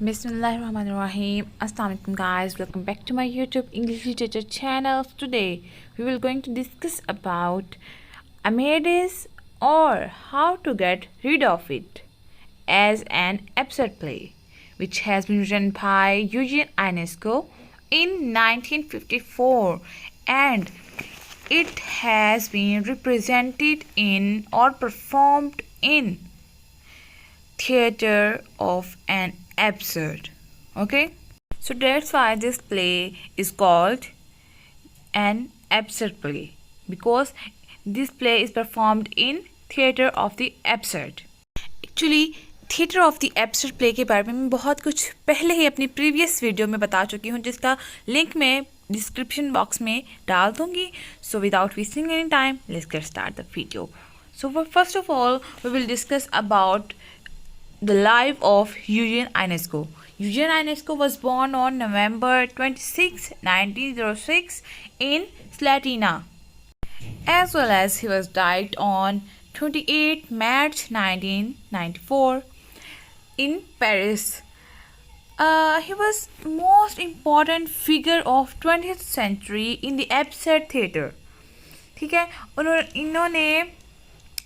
Bismillahirrahmanirrahim. Assalamu alaikum guys. Welcome back to my YouTube English literature channel. Today we will going to discuss about Amedee or how to get rid of it as an absurd play, which has been written by Eugene Ionesco in 1954, and it has been represented in or performed in theater of an absurd. Okay, so that's why this play is called an absurd play, because this play is performed in theater of the absurd. Actually theatre of the absurd play के बारे में मैं बहुत कुछ पहले ही अपनी previous video में बता चुकी हूँ, जिसका लिंक मैं डिस्क्रिप्शन बॉक्स में डाल दूँगी. So without wasting any time let's get start the video. So first of all we will discuss about the life of Eugene Ionesco. Eugene Ionesco was born on November 26, 1906 in Slatina, as well as he was died on 28 March 1994 in Paris. He was most important figure of 20th century in the absurd theater. ठीक है, इन्होंने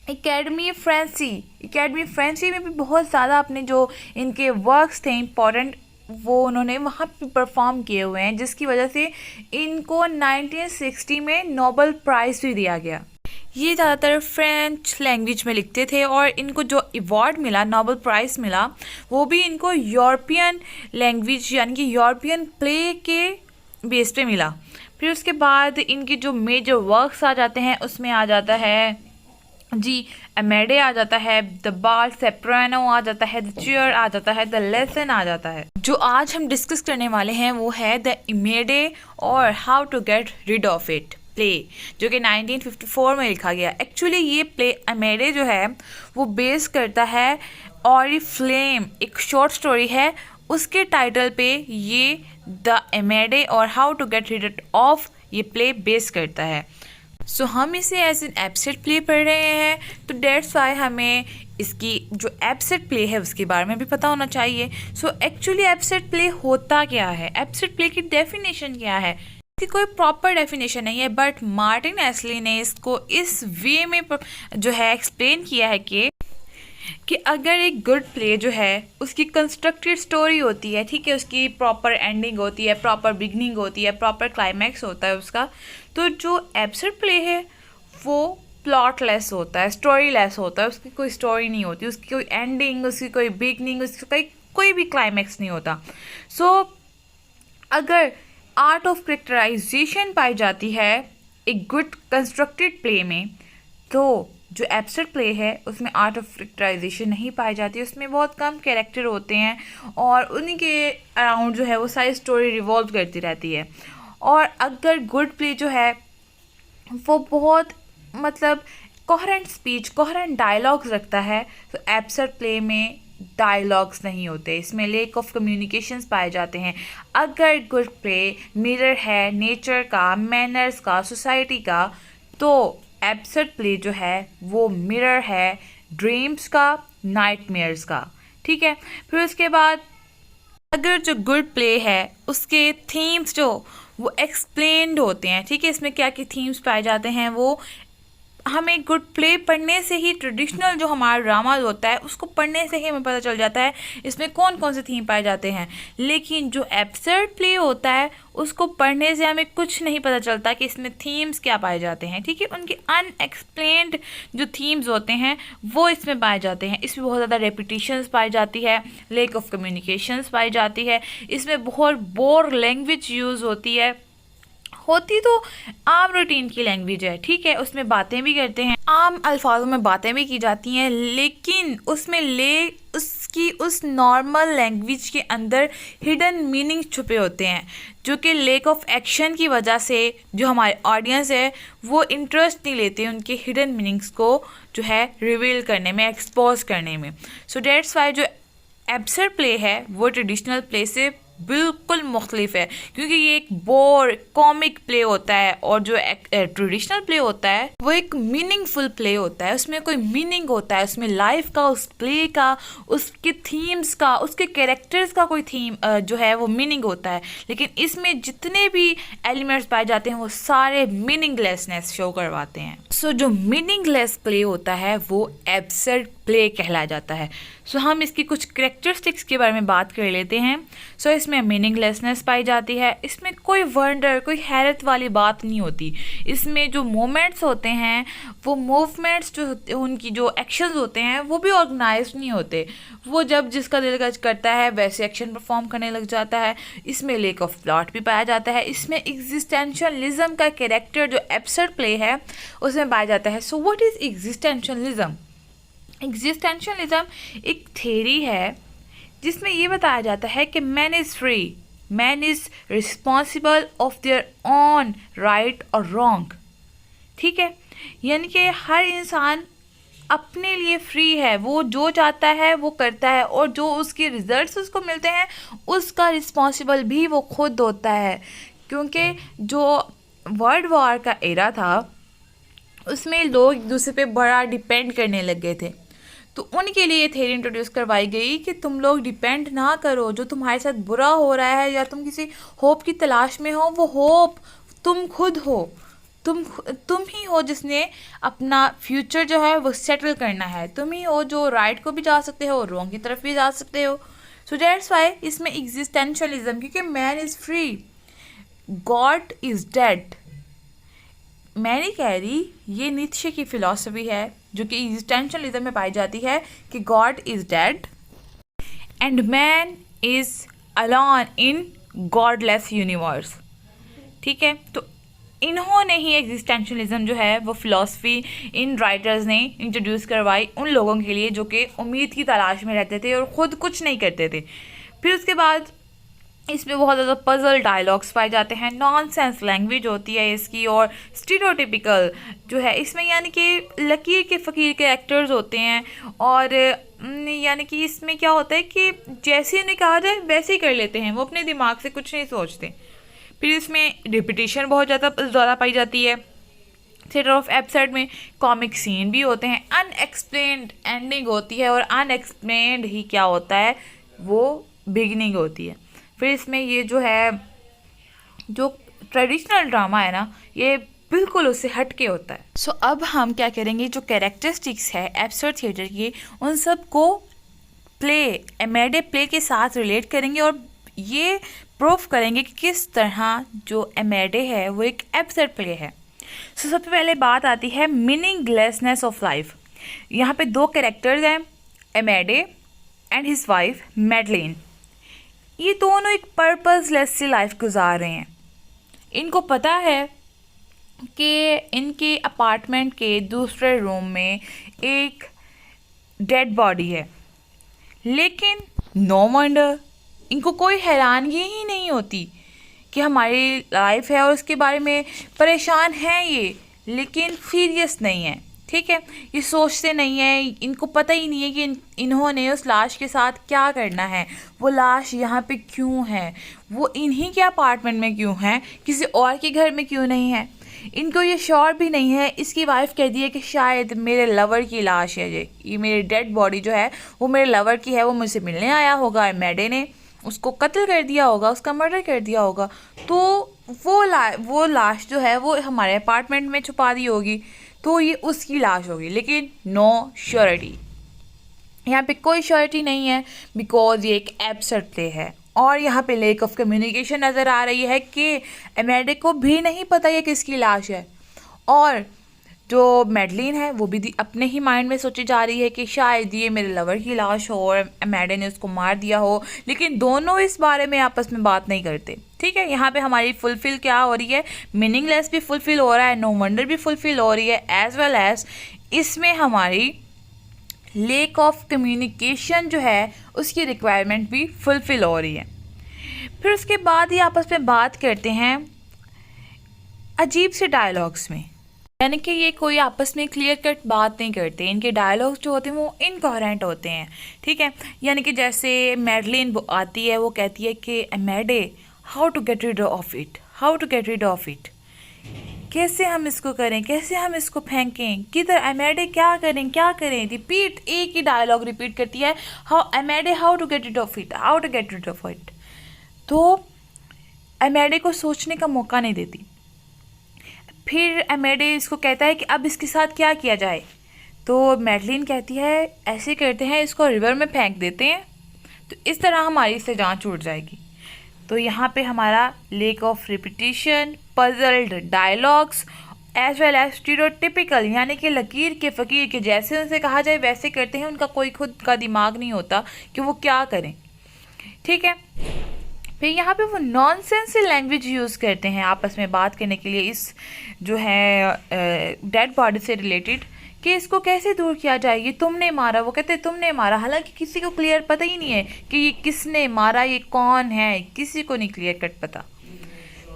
academy fancy में भी बहुत ज़्यादा अपने जो इनके वर्क्स थे इम्पॉर्टेंट, वो उन्होंने वहाँ पे परफॉर्म किए हुए हैं, जिसकी वजह से इनको 1960 में नोबेल प्राइज़ भी दिया गया. ये ज़्यादातर फ्रेंच लैंग्वेज में लिखते थे और इनको जो अवार्ड मिला, नोबेल प्राइज़ मिला, वो भी इनको यूरोपियन लैंग्वेज यानी कि यूरोपियन प्ले के बेस पे मिला. फिर उसके बाद इनके जो मेजर वर्क्स आ जाते हैं उसमें आ जाता है जी एमेडे आ जाता है, द बाल सेप्रानो आ जाता है, द चेयर आ जाता है, द लेसन आ जाता है. जो आज हम डिस्कस करने वाले हैं वो है द एमेडे और how to get rid of it play, जो कि 1954 में लिखा गया. एक्चुअली ये प्ले एमेडे जो है वो बेस करता है ऑरिफ्लेम, एक शॉर्ट स्टोरी है, उसके टाइटल पे ये द एमेडे और how to get rid of ये प्ले बेस करता है. सो हम इसे एज एन एब्सर्ड प्ले पढ़ रहे हैं, तो डेट्स वाई हमें इसकी जो एब्सर्ड प्ले है उसके बारे में भी पता होना चाहिए. सो एक्चुअली एब्सर्ड प्ले होता क्या है, एब्सर्ड प्ले की डेफिनेशन क्या है, इसकी कोई प्रॉपर डेफिनेशन नहीं है, बट मार्टिन एस्ली ने इसको इस वे में जो है एक्सप्लेन किया है कि अगर एक गुड प्ले जो है उसकी कंस्ट्रक्टेड स्टोरी होती है, ठीक है, उसकी प्रॉपर एंडिंग होती है, प्रॉपर बिगनिंग होती है, प्रॉपर क्लाइमैक्स होता है उसका, तो जो एब्सर्ड प्ले है वो प्लॉटलेस होता है, स्टोरी लेस होता है, उसकी कोई स्टोरी नहीं होती, उसकी कोई एंडिंग, उसकी कोई बिगनिंग, उसका कोई भी क्लाइमैक्स नहीं होता. सो अगर आर्ट ऑफ कैरेक्टराइजेशन पाई जाती है एक गुड कंस्ट्रक्टेड प्ले में, तो जो एब्सर्ड प्ले है उसमें आर्ट ऑफ कैरेक्टराइजेशन नहीं पाई जाती, उसमें बहुत कम कैरेक्टर होते हैं और उन्हीं के अराउंड जो है वो सारी स्टोरी रिवॉल्व करती रहती है. और अगर गुड प्ले जो है वो बहुत मतलब कोहेरेंट स्पीच, कोहेरेंट डायलॉग्स रखता है, तो एब्सर्ड प्ले में डायलॉग्स नहीं होते, इसमें लेक ऑफ कम्युनिकेशंस पाए जाते हैं. अगर गुड प्ले मिरर है नेचर का, मैनर्स का, सोसाइटी का, तो एब्सर्ड प्ले जो है वो मिरर है ड्रीम्स का, नाइटमेयर्स का. ठीक है, फिर उसके बाद अगर जो गुड प्ले है उसके थीम्स जो वो एक्सप्लेन्ड होते हैं, ठीक है, इसमें क्या क्या थीम्स पाए जाते हैं वो हमें गुड प्ले पढ़ने से ही, ट्रेडिशनल जो हमारा ड्रामा होता है उसको पढ़ने से ही हमें पता चल जाता है इसमें कौन कौन से थीम पाए जाते हैं. लेकिन जो एब्सर्ड प्ले होता है उसको पढ़ने से हमें कुछ नहीं पता चलता कि इसमें थीम्स क्या पाए जाते हैं. ठीक है, उनके अनएक्सप्लेन्ड जो थीम्स होते हैं वो इसमें पाए जाते हैं. इसमें बहुत ज़्यादा रेपिटेशंस पाई जाती है, लेक ऑफ कम्युनिकेशंस पाई जाती है, इसमें बहुत बोर लैंग्वेज यूज़ होती तो आम रूटीन की लैंग्वेज है, ठीक है, उसमें बातें भी करते हैं, आम अल्फाजों में बातें भी की जाती हैं, लेकिन उसमें उसकी उस नॉर्मल लैंग्वेज के अंदर हिडन मीनिंग छुपे होते हैं, जो कि लेक ऑफ एक्शन की वजह से जो हमारे ऑडियंस है वो इंटरेस्ट नहीं लेते उनके हिडन मीनिंग्स को जो है रिवील करने में, एक्सपोज करने में. सो डेट्स वाई जो एब्सर्ड प्ले है वो ट्रेडिशनल प्ले से बिल्कुल मुख्तलिफ है, क्योंकि ये एक बोर कॉमिक प्ले होता है और जो ट्रेडिशनल प्ले होता है वो एक मीनिंगफुल प्ले होता है, उसमें कोई मीनिंग होता है, उसमें लाइफ का, उस प्ले का, उसके थीम्स का, उसके कैरेक्टर्स का कोई थीम जो है वो मीनिंग होता है। लेकिन इसमें जितने भी एलिमेंट्स पाए जाते हैं वो सारे मीनिंगलेसनेस शो करवाते हैं। सो जो मीनिंगलेस प्ले होता है वो एब्सर्ड प्ले कहलाया जाता है। सो हम इसकी कुछ कैरेक्टरिस्टिक्स के बारे में बात कर लेते हैं। सो इसमें मीनिंगलेसनेस पाई जाती है, इसमें कोई वंडर, कोई हैरत वाली बात नहीं होती। इसमें जो मोमेंट्स होते हैं, वो मूवमेंट्स जो उनकी जो एक्शंस होते हैं वो भी ऑर्गेनाइज नहीं होते, वो जब जिसका दिल करता है वैसे एक्शन परफॉर्म करने लग जाता है। इसमें लेक ऑफ प्लॉट भी पाया जाता है। इसमें एग्जिस्टेंशियलिज्म का कैरेक्टर जो एब्सर्ड प्ले है उसमें पाया जाता है। So what is existentialism? Existentialism एक थ्योरी है जिसमें ये बताया जाता है कि man is free, man is responsible of their on right और रॉन्ग। ठीक है, यानी कि हर इंसान अपने लिए फ्री है, वो जो चाहता है वो करता है और जो उसके रिजल्ट्स उसको मिलते हैं उसका रिस्पॉन्सिबल भी वो खुद होता है। क्योंकि जो वर्ल्ड वॉर का एरा था उसमें लोग एक दूसरे पे बड़ा डिपेंड करने लग गए थे, तो उनके लिए थ्योरी इंट्रोड्यूस करवाई गई कि तुम लोग डिपेंड ना करो, जो तुम्हारे साथ बुरा हो रहा है या तुम किसी होप की तलाश में हो, वो होप तुम खुद हो, तुम ही हो जिसने अपना फ्यूचर जो है वो सेटल करना है, तुम ही हो जो राइट को भी जा सकते हो, रॉन्ग की तरफ भी जा सकते हो। सो दैट्स वाई इसमें एग्जिस्टेंशियलिज्म, क्योंकि man is free, God is dead. मैं नहीं कह रही, ये नीत्शे की फिलॉसफी है जो कि एग्जिस्टेंशियलिज्म में पाई जाती है कि God is dead and man is alone in godless universe. ठीक है, तो इन्होंने ही एग्जिस्टेंशियलिज्म जो है वो फिलॉसफी इन राइटर्स ने इंट्रोड्यूस करवाई उन लोगों के लिए जो कि उम्मीद की तलाश में रहते थे और ख़ुद कुछ नहीं करते थे। फिर उसके बाद इसमें बहुत ज़्यादा पजल डायलॉग्स पाए जाते हैं, नॉनसेंस लैंग्वेज होती है इसकी, और स्टीरियोटिपिकल जो है इसमें यानी कि लकीर के फ़कीर के एक्टर्स होते हैं, और यानी कि इसमें क्या होता है कि जैसे उन्हें कहा जाए वैसे ही कर लेते हैं, वो अपने दिमाग से कुछ नहीं सोचते। फिर इसमें रिपीटिशन बहुत ज़्यादा पाई जाती है। थिएटर ऑफ एब्सर्ड में कॉमिक सीन भी होते हैं, अनएक्सप्लेन्ड एंडिंग होती है और अनएक्सप्लेन्ड ही क्या होता है वो बिगिनिंग होती है। फिर इसमें ये जो है जो ट्रेडिशनल ड्रामा है ना, ये बिल्कुल उससे हट के होता है। सो अब हम क्या करेंगे, जो कैरेक्टरिस्टिक्स है एब्सर्ड थिएटर की उन सब को एमेडे प्ले के साथ रिलेट करेंगे और ये प्रूफ करेंगे कि किस तरह जो एमेडे है वो एक एब्सर्ड प्ले है। सो सबसे पहले बात आती है मीनिंगलेसनेस ऑफ लाइफ। यहाँ पे दो कैरेक्टर्स हैं, एमेडे एंड हिज वाइफ मैडलिन। ये दोनों एक पर्पसलेस सी लाइफ गुजार रहे हैं। इनको पता है कि इनके अपार्टमेंट के दूसरे रूम में एक डेड बॉडी है, लेकिन नो वंडर इनको कोई हैरानगी ही नहीं होती कि हमारी लाइफ है और उसके बारे में परेशान हैं ये, लेकिन सीरियस नहीं है। ठीक है, ये सोचते नहीं है, इनको पता ही नहीं है कि इन्होंने उस लाश के साथ क्या करना है, वो लाश यहाँ पे क्यों है, वो इन्हीं के अपार्टमेंट में क्यों है, किसी और के घर में क्यों नहीं है। इनको ये श्योर भी नहीं है। इसकी वाइफ कहती है कि शायद मेरे लवर की लाश है, ये मेरी डेड बॉडी जो है वो मेरे लवर की है, वो मुझसे मिलने आया होगा, मैडे ने उसको कत्ल कर दिया होगा, उसका मर्डर कर दिया होगा, तो वो लाश जो है वो हमारे अपार्टमेंट में छुपा दी होगी, तो ये उसकी लाश होगी। लेकिन नो श्योरिटी, यहाँ पे कोई श्योरिटी नहीं है, बिकॉज ये एक एब्सर्ड प्ले है। और यहाँ पे लेक ऑफ कम्युनिकेशन नज़र आ रही है कि एमेडे को भी नहीं पता ये किसकी लाश है, और जो मैडलिन है वो भी अपने ही माइंड में सोची जा रही है कि शायद ये मेरे लवर की लाश हो और एमेडे ने उसको मार दिया हो, लेकिन दोनों इस बारे में आपस में बात नहीं करते। ठीक है, यहाँ पे हमारी फुलफिल क्या हो रही है, मीनिंगलेस भी फुलफिल हो रहा है, नो वंडर भी फुलफिल हो रही है, एज वेल एज इसमें हमारी लेक ऑफ कम्युनिकेशन जो है उसकी रिक्वायरमेंट भी फुलफिल हो रही है। फिर उसके बाद ही आपस में बात करते हैं अजीब से डायलॉग्स में। यानी कि ये कोई आपस में क्लियर कट बात नहीं करते, इनके डायलॉग्स जो होते हैं वो इनकोहेरेंट होते हैं, ठीक है। यानी कि जैसे मैडलिन आती है, वो कहती है कि Amédée how to get rid of it, how to get rid of it, कैसे हम इसको करें, कैसे हम इसको फेंकें, किधर एमेडे क्या करें क्या करें। रिपीट, एक ही डायलॉग रिपीट करती है, how Amédée how to get rid of it, how to get rid of it. तो एमेडे को सोचने का मौका नहीं देती। फिर एमेडे इसको कहता है कि अब इसके साथ क्या किया जाए। तो मैडलिन कहती है ऐसे करते हैं, इसको रिवर में फेंक देते हैं, तो इस तरह हमारी इससे जान छूट जाएगी। तो यहाँ पे हमारा lack of repetition, puzzled dialogues as well as stereotypical, यानी कि लकीर के फ़कीर के जैसे उनसे कहा जाए वैसे करते हैं, उनका कोई खुद का दिमाग नहीं होता कि वो क्या करें, ठीक है। फिर यहाँ पे वो नॉनसेंस लैंग्वेज यूज़ करते हैं आपस में बात करने के लिए, इस जो है डेड बॉडी से रिलेटेड, कि इसको कैसे दूर किया जाए, ये तुमने मारा, वो कहते तुमने मारा, हालांकि किसी को क्लियर पता ही नहीं है कि ये किसने मारा, ये कौन है, किसी को नहीं क्लियर कट पता।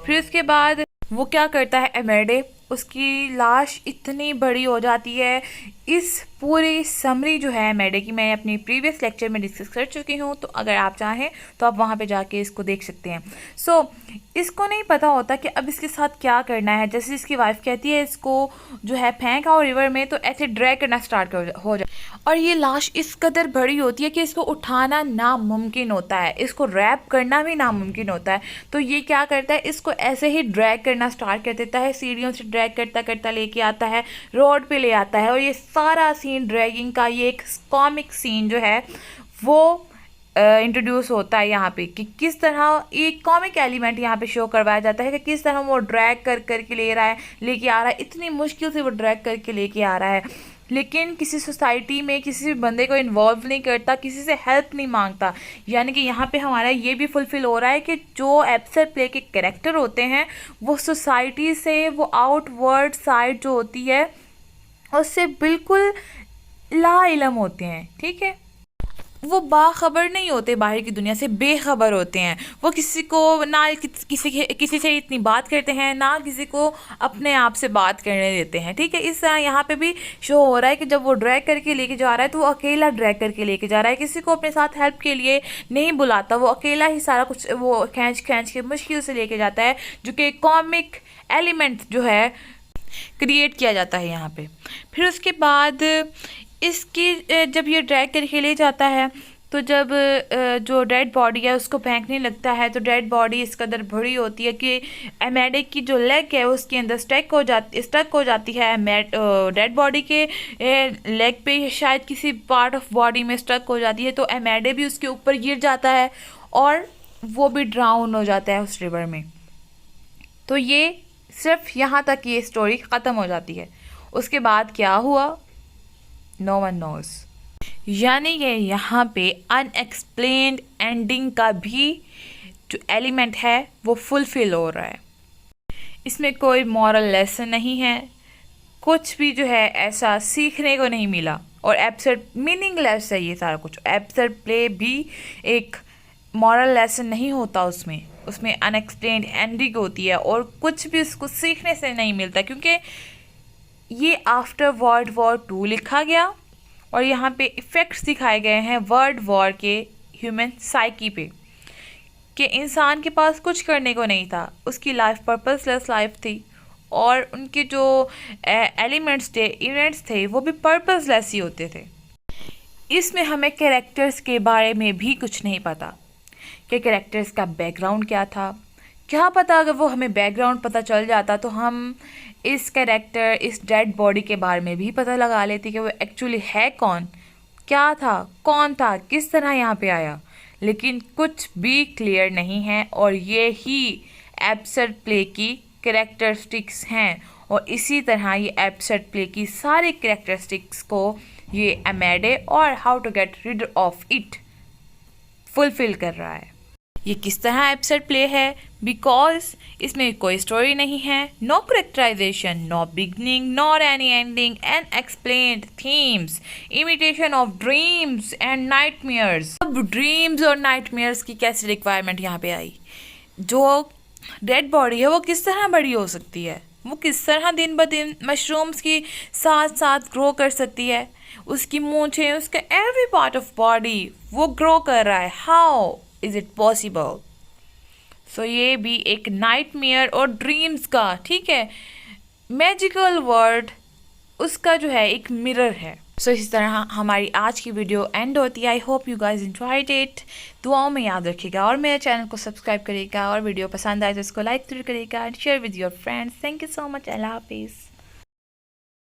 फिर उसके बाद वो क्या करता है एमेडे, उसकी लाश इतनी बड़ी हो जाती है। इस पूरी समरी जो है एमेडे की मैं अपनी प्रीवियस लेक्चर में डिस्कस कर चुकी हूँ, तो अगर आप चाहें तो आप वहाँ पे जाके इसको देख सकते हैं। सो इसको नहीं पता होता कि अब इसके साथ क्या करना है। जैसे इसकी वाइफ कहती है इसको जो है फेंक आओ रिवर में, तो ऐसे ड्रैग करना स्टार्ट हो जाए, और ये लाश इस कदर बड़ी होती है कि इसको उठाना नामुमकिन होता है, इसको रैप करना भी नामुमकिन होता है। तो ये क्या करता है, इसको ऐसे ही ड्रैग करना स्टार्ट कर देता है, सीढ़ियों से ड्रैग करता करता लेके आता है, रोड पे ले आता है। और ये सारा सीन ड्रैगिंग का, ये एक कॉमिक सीन जो है वो इंट्रोड्यूस होता है यहाँ पे, कि किस तरह एक कॉमिक एलिमेंट यहाँ पे शो करवाया जाता है कि किस तरह वो ड्रैग करके लेके आ रहा है, इतनी मुश्किल से वो ड्रैग करके लेके आ रहा है, लेकिन किसी सोसाइटी में किसी भी बंदे को इन्वॉल्व नहीं करता, किसी से हेल्प नहीं मांगता। यानी कि यहाँ पे हमारा ये भी फुलफिल हो रहा है कि जो एब्सर्ड प्ले के कैरेक्टर होते हैं वो सोसाइटी से, वो आउटवर्ड साइड जो होती है उससे बिल्कुल ला इलम होते हैं, ठीक है। वो बाखबर नहीं होते, बाहर की दुनिया से बेखबर होते हैं। वो किसी को ना किसी से इतनी बात करते हैं, ना किसी को अपने आप से बात करने देते हैं, ठीक है। इस तरह यहाँ पे भी शो हो रहा है कि जब वो ड्रैग करके लेके जा रहा है तो वो अकेला ड्रैग करके लेके जा रहा है, किसी को अपने साथ हेल्प के लिए नहीं बुलाता, वो अकेला ही सारा कुछ वो खींच के मुश्किल से लेके जाता है, जो कि कॉमिक एलिमेंट जो है क्रिएट किया जाता है यहाँ पे। फिर उसके बाद इसकी जब ये ड्रैग करके ले जाता है, तो जब जो डेड बॉडी है उसको फेंकने लगता है, तो डेड बॉडी इस कदर बड़ी होती है कि एमेडे की जो लेग है उसके अंदर स्टक हो जाती है। डेड बॉडी के लेग पे शायद किसी पार्ट ऑफ बॉडी में स्टक हो जाती है, तो एमेडे भी उसके ऊपर गिर जाता है और वो भी ड्राउन हो जाता है उस रिवर में। तो ये सिर्फ यहाँ तक ये स्टोरी ख़त्म हो जाती है। उसके बाद क्या हुआ, नो वन नोज। यानी कि यहाँ पे अनएक्सप्लेन्ड एंडिंग का भी जो एलिमेंट है वो फुलफिल हो रहा है। इसमें कोई मॉरल लेसन नहीं है, कुछ भी जो है ऐसा सीखने को नहीं मिला, और एब्सर्ड मीनिंगलेस है ये सारा कुछ। एब्सर्ड प्ले भी एक मॉरल लेसन नहीं होता उसमें अनएक्सप्लेन्ड एंडिंग होती है, और कुछ भी उसको सीखने से नहीं मिलता, क्योंकि ये आफ्टर वर्ल्ड वॉर 2 लिखा गया और यहाँ पे इफ़ेक्ट्स दिखाए गए हैं वर्ल्ड वॉर के ह्यूमन साइकी पे, कि इंसान के पास कुछ करने को नहीं था, उसकी लाइफ पर्पसलेस लाइफ थी, और उनके जो एलिमेंट्स थे, इवेंट्स थे, वो भी पर्पसलेस ही होते थे। इसमें हमें कैरेक्टर्स के बारे में भी कुछ नहीं पता कि कैरेक्टर्स का बैकग्राउंड क्या था। क्या पता अगर वो हमें बैकग्राउंड पता चल जाता तो हम इस कैरेक्टर, इस डेड बॉडी के बारे में भी पता लगा लेते कि वो एक्चुअली है कौन, क्या था, कौन था, किस तरह यहाँ पे आया। लेकिन कुछ भी क्लियर नहीं है, और ये ही एब्सर्ड प्ले की कैरेक्टरिस्टिक्स हैं, और इसी तरह ये एब्सर्ड प्ले की सारी कैरेक्टरिस्टिक्स को ये एमेडे और how to get rid of it fulfil कर रहा है। ये किस तरह एब्सर्ड प्ले है, बिकॉज इसमें कोई स्टोरी नहीं है, no characterization, no beginning nor any ending, and explained themes, imitation of dreams and nightmares. अब ड्रीम्स और नाइटमेयर्स की कैसी रिक्वायरमेंट यहाँ पे आई? जो डेड बॉडी है वो किस तरह बड़ी हो सकती है? वो किस तरह दिन ब दिन मशरूम्स की साथ साथ ग्रो कर सकती है, उसकी मूंछें, उसका एवरी पार्ट ऑफ बॉडी वो ग्रो कर रहा है, हाउ इज इट पॉसिबल। सो ये भी एक नाइटमेयर और ड्रीम्स का, ठीक है, मैजिकल वर्ड उसका जो है एक मिरर है। सो इस तरह हमारी आज की वीडियो एंड होती है। I hope you guys enjoyed it. दुआओं में याद रखिएगा और मेरे चैनल को सब्सक्राइब करिएगा, और वीडियो पसंद आए तो इसको लाइक जरूर करिएगा and share with your friends. Thank you so much. अल्लाह हाफिज़।